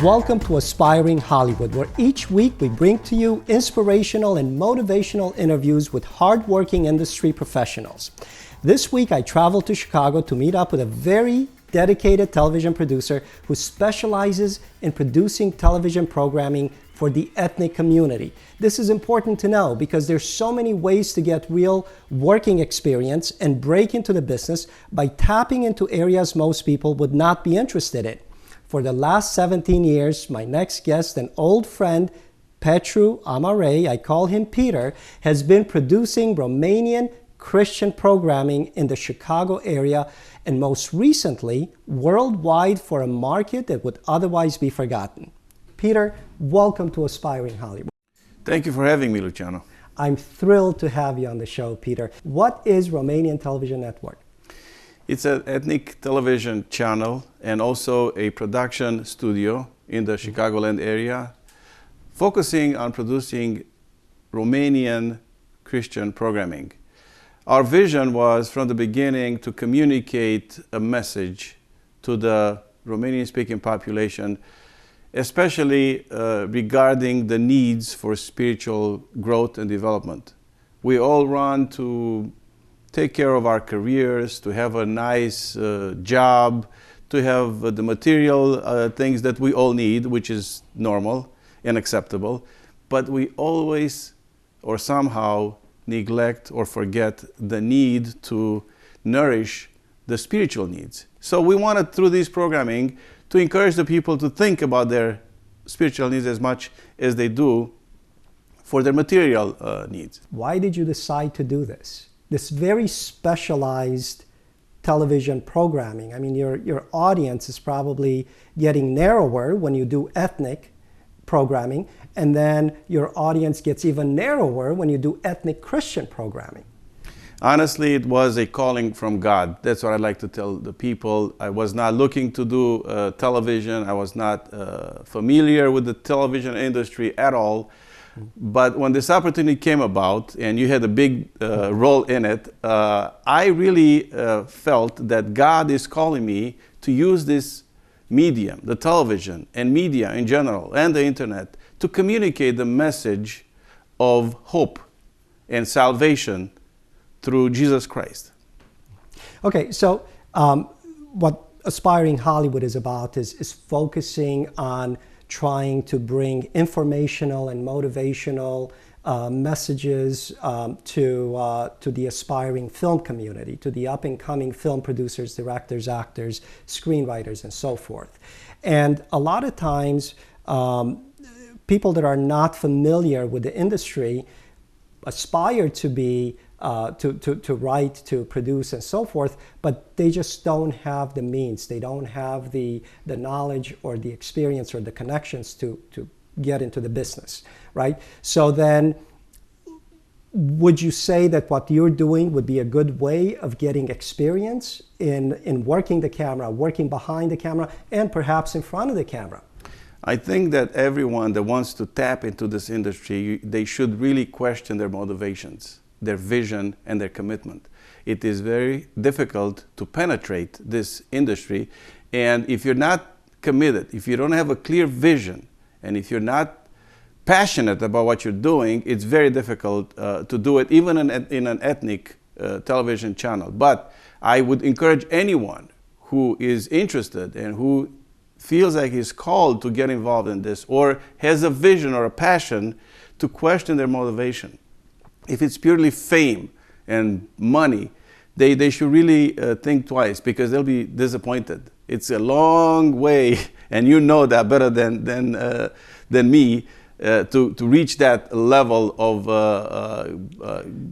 Welcome to Aspiring Hollywood, where each week we bring to you inspirational and motivational interviews with hardworking industry professionals. This week I traveled to Chicago to meet up with a very dedicated television producer who specializes in producing television programming for the ethnic community. This is important to know because there's so many ways to get real working experience and break into the business by tapping into areas most people would not be interested in. For the last 17 years, my next guest, an old friend, Petru Amarei, I call him Peter, has been producing Romanian Christian programming in the Chicago area and most recently, worldwide for a market that would otherwise be forgotten. Peter, welcome to Aspiring Hollywood. Thank you for having me, Luciano. I'm thrilled to have you on the show, Peter. What is Romanian Television Network? It's an ethnic television channel and also a production studio in the Chicagoland area, focusing on producing Romanian Christian programming. Our vision was from the beginning to communicate a message to the Romanian-speaking population, especially regarding the needs for spiritual growth and development. We all run to take care of our careers, to have a nice job, to have the material things that we all need, which is normal and acceptable. But we always or somehow neglect or forget the need to nourish the spiritual needs. So we wanted through this programming to encourage the people to think about their spiritual needs as much as they do for their material needs. Why did you decide to do this? This very specialized television programming. I mean, your audience is probably getting narrower when you do ethnic programming, and then your audience gets even narrower when you do ethnic Christian programming. Honestly, it was a calling from God. That's what I like to tell the people. I was not looking to do television. I was not familiar with the television industry at all. But when this opportunity came about, and you had a big role in it, I really felt that God is calling me to use this medium, the television and media in general, and the internet, to communicate the message of hope and salvation through Jesus Christ. Okay, so what Aspiring Hollywood is about is focusing on trying to bring informational and motivational messages to the aspiring film community, to the up-and-coming film producers, directors, actors, screenwriters, and so forth. And a lot of times, people that are not familiar with the industry aspire to be to write, to produce, and so forth, but they just don't have the means. They don't have the knowledge or the experience or the connections to get into the business, right? So then, would you say that what you're doing would be a good way of getting experience in working the camera, working behind the camera, and perhaps in front of the camera? I think that everyone that wants to tap into this industry, they should really question their motivations, their vision, and their commitment. It is very difficult to penetrate this industry, and if you're not committed, if you don't have a clear vision, and if you're not passionate about what you're doing, it's very difficult to do it, even in an ethnic television channel. But I would encourage anyone who is interested and who feels like he's called to get involved in this, or has a vision or a passion, to question their motivation. If it's purely fame and money, they should really think twice, because they'll be disappointed. It's a long way, and you know that better than me, to reach that level of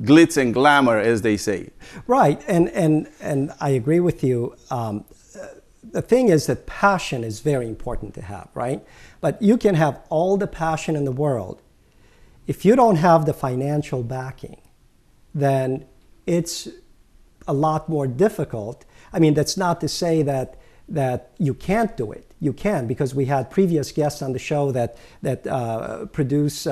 glitz and glamour, as they say. Right, and I agree with you. The thing is that passion is very important to have, right? But you can have all the passion in the world. If you don't have the financial backing, then it's a lot more difficult. I mean, that's not to say that that you can't do it. You can, because we had previous guests on the show that produce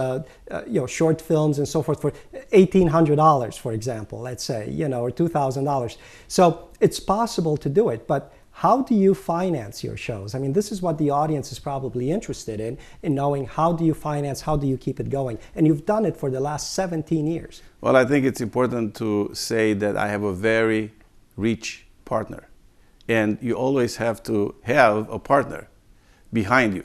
short films and so forth for $1,800, for example, let's say, or $2,000. So it's possible to do it, but how do you finance your shows? I mean, this is what the audience is probably interested in knowing, how do you finance, how do you keep it going? And you've done it for the last 17 years. Well, I think it's important to say that I have a very rich partner. And you always have to have a partner behind you.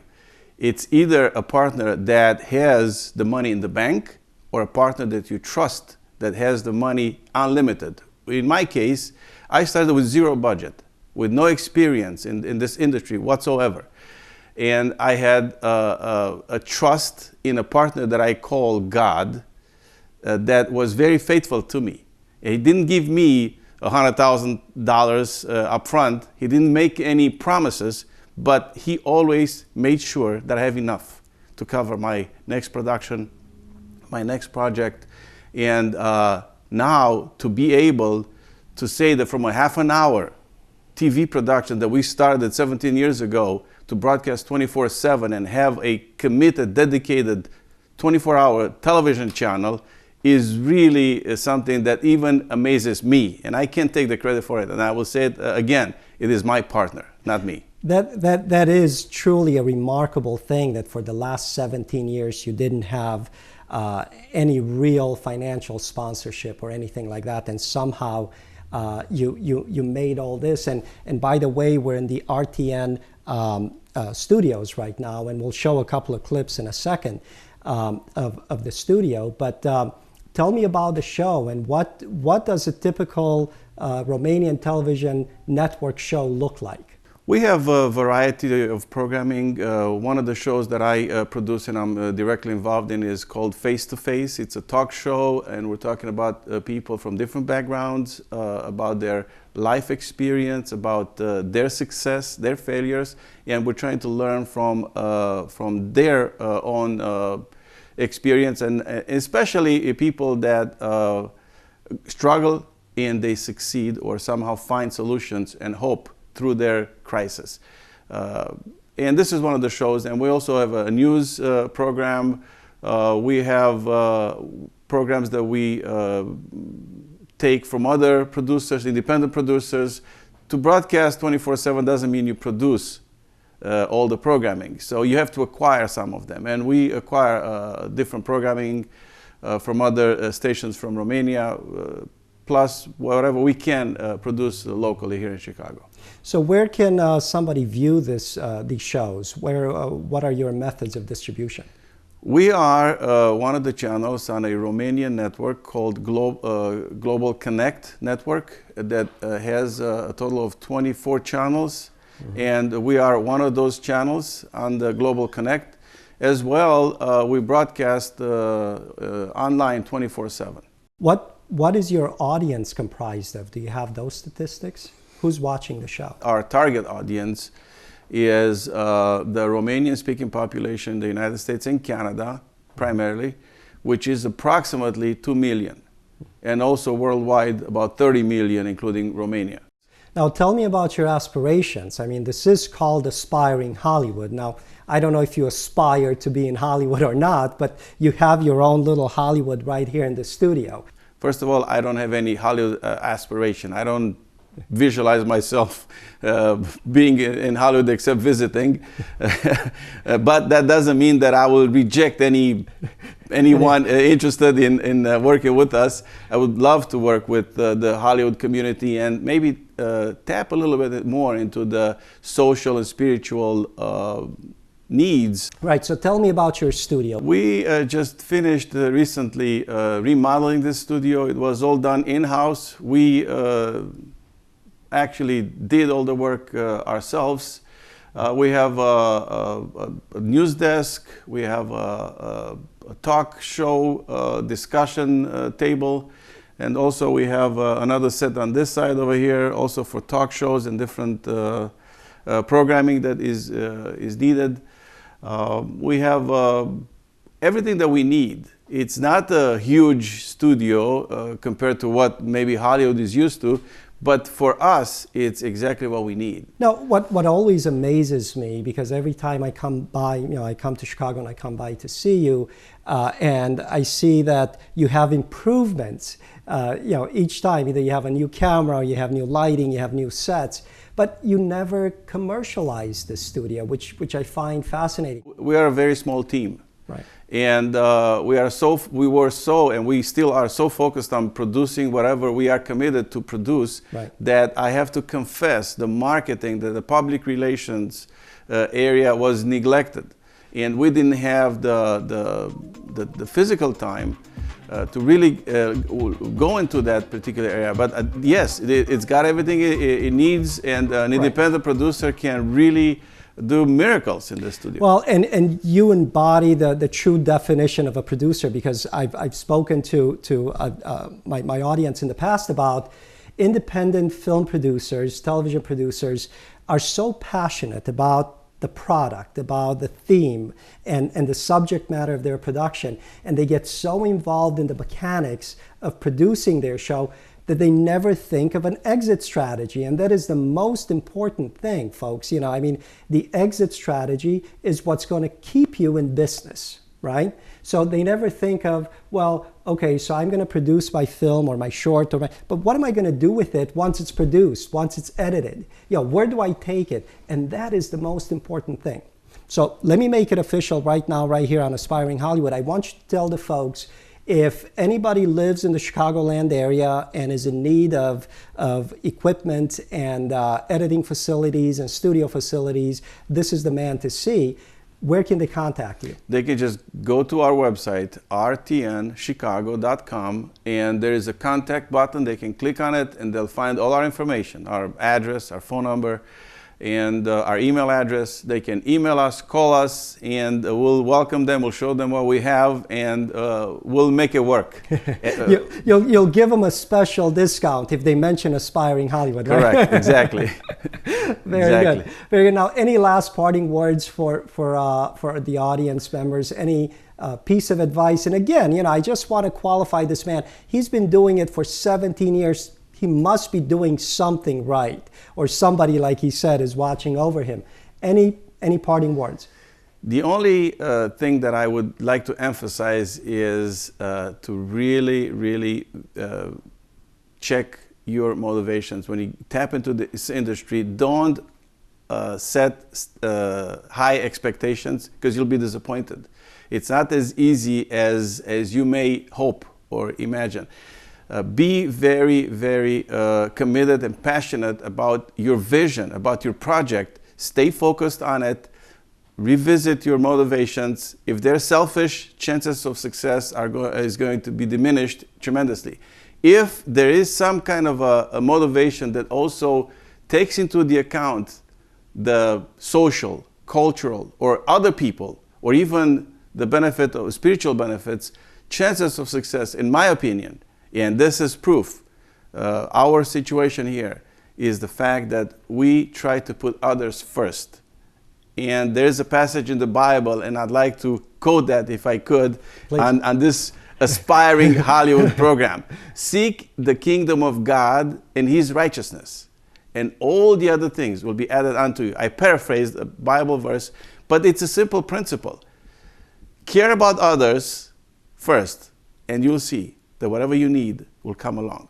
It's either a partner that has the money in the bank or a partner that you trust that has the money unlimited. In my case, I started with zero budget, with no experience in this industry whatsoever. And I had a trust in a partner that I call God that was very faithful to me. He didn't give me $100,000 up front. He didn't make any promises, but he always made sure that I have enough to cover my next production, my next project. And now to be able to say that from a half an hour TV production that we started 17 years ago to broadcast 24/7 and have a committed, dedicated 24-hour television channel is really something that even amazes me, and I can't take the credit for it. And I will say it again, it is my partner, not me. That is truly a remarkable thing, that for the last 17 years you didn't have any real financial sponsorship or anything like that, and somehow you made all this. And by the way, we're in the RTN studios right now, and we'll show a couple of clips in a second of the studio. But tell me about the show, and what does a typical Romanian television network show look like? We have a variety of programming. One of the shows that I produce and I'm directly involved in is called Face to Face. It's a talk show, and we're talking about people from different backgrounds, about their life experience, about their success, their failures, and we're trying to learn from their own experience, and especially people that struggle and they succeed or somehow find solutions and hope through their crisis. And this is one of the shows. And we also have a news program. We have programs that we take from other producers, independent producers. To broadcast 24/7 doesn't mean you produce all the programming. So you have to acquire some of them. And we acquire different programming from other stations from Romania, plus whatever we can produce locally here in Chicago. So where can somebody view these shows? What are your methods of distribution? We are one of the channels on a Romanian network called Global Connect Network that has a total of 24 channels. Mm-hmm. And we are one of those channels on the Global Connect. As well, we broadcast online 24/7. What is your audience comprised of? Do you have those statistics? Who's watching the show? Our target audience is the Romanian-speaking population in the United States and Canada, primarily, which is approximately 2 million. And also worldwide, about 30 million, including Romania. Now, tell me about your aspirations. I mean, this is called Aspiring Hollywood. Now, I don't know if you aspire to be in Hollywood or not, but you have your own little Hollywood right here in the studio. First of all, I don't have any Hollywood aspiration. I don't visualize myself being in Hollywood except visiting. But that doesn't mean that I will reject anyone interested in working with us. I would love to work with the Hollywood community and maybe tap a little bit more into the social and spiritual needs. Right, so tell me about your studio. We just finished recently remodeling this studio. It was all done in-house. We actually did all the work ourselves. We have a news desk. We have a talk show discussion table. And also we have another set on this side over here, also for talk shows and different programming that is needed. We have everything that we need. It's not a huge studio compared to what maybe Hollywood is used to, But for us, it's exactly what we need. Now, what always amazes me, because every time I come by, I come to Chicago and I come by to see you, and I see that you have improvements, each time. Either you have a new camera, you have new lighting, you have new sets, but you never commercialize the studio, which I find fascinating. We are a very small team. Right. And we were so, and we still are so focused on producing whatever we are committed to produce, right, that I have to confess the marketing, the public relations area was neglected. And we didn't have the physical time to really go into that particular area. But yes, it's got everything it needs, and an independent producer can really do miracles in the studio. Well, and you embody the true definition of a producer, because I've spoken to my audience in the past about independent film producers, television producers are so passionate about the product, about the theme and the subject matter of their production, and they get so involved in the mechanics of producing their show that they never think of an exit strategy. And that is the most important thing, folks. The exit strategy is what's going to keep you in business, right? So they never think of, well, okay, so I'm going to produce my film or my short, but what am I going to do with it once it's produced, once it's edited? Where do I take it? And that is the most important thing. So let me make it official right now, right here on Aspiring Hollywood. I want you to tell the folks, if anybody lives in the Chicagoland area and is in need of equipment and editing facilities and studio facilities, this is the man to see. Where can they contact you? They can just go to our website, rtnchicago.com, and there is a contact button. They can click on it and they'll find all our information, our address, our phone number, and our email address. They can email us, call us, and we'll welcome them. We'll show them what we have, and we'll make it work. You'll give them a special discount if they mention Aspiring Hollywood, right? Correct, exactly. Very good. Very good. Now, any last parting words for the audience members? Any piece of advice? And again, I just want to qualify this man. He's been doing it for 17 years. He must be doing something right, or somebody, like he said, is watching over him. Any parting words? The only thing that I would like to emphasize is to really check your motivations. When you tap into this industry, don't set high expectations, because you'll be disappointed. It's not as easy as you may hope or imagine. Be very committed and passionate about your vision, about your project. Stay focused on it. Revisit your motivations. If they're selfish, chances of success is going to be diminished tremendously. If there is some kind of a motivation that also takes into the account the social, cultural, or other people, or even the benefit of spiritual benefits, chances of success, in my opinion, and this is proof, our situation here is the fact that we try to put others first. And there's a passage in the Bible, and I'd like to quote that if I could, on this Aspiring Hollywood program. Seek the kingdom of God and His righteousness, and all the other things will be added unto you. I paraphrased a Bible verse, but it's a simple principle. Care about others first, and you'll see that whatever you need will come along.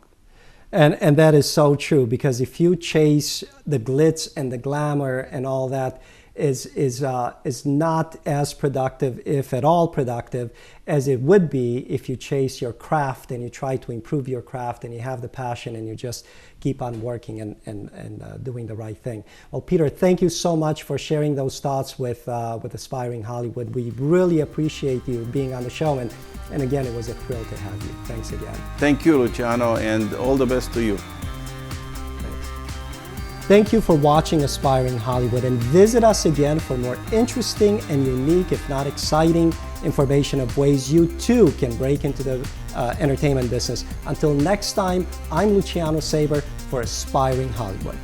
And that is so true, because if you chase the glitz and the glamour and all that, is not as productive, if at all productive, as it would be if you chase your craft and you try to improve your craft and you have the passion and you just keep on working and doing the right thing. Well, Peter, thank you so much for sharing those thoughts with Aspiring Hollywood. We really appreciate you being on the show, and again, it was a thrill to have you. Thanks again. Thank you, Luciano, and all the best to you. Thank you for watching Aspiring Hollywood, and visit us again for more interesting and unique, if not exciting, information of ways you too can break into the entertainment business. Until next time, I'm Luciano Saber for Aspiring Hollywood.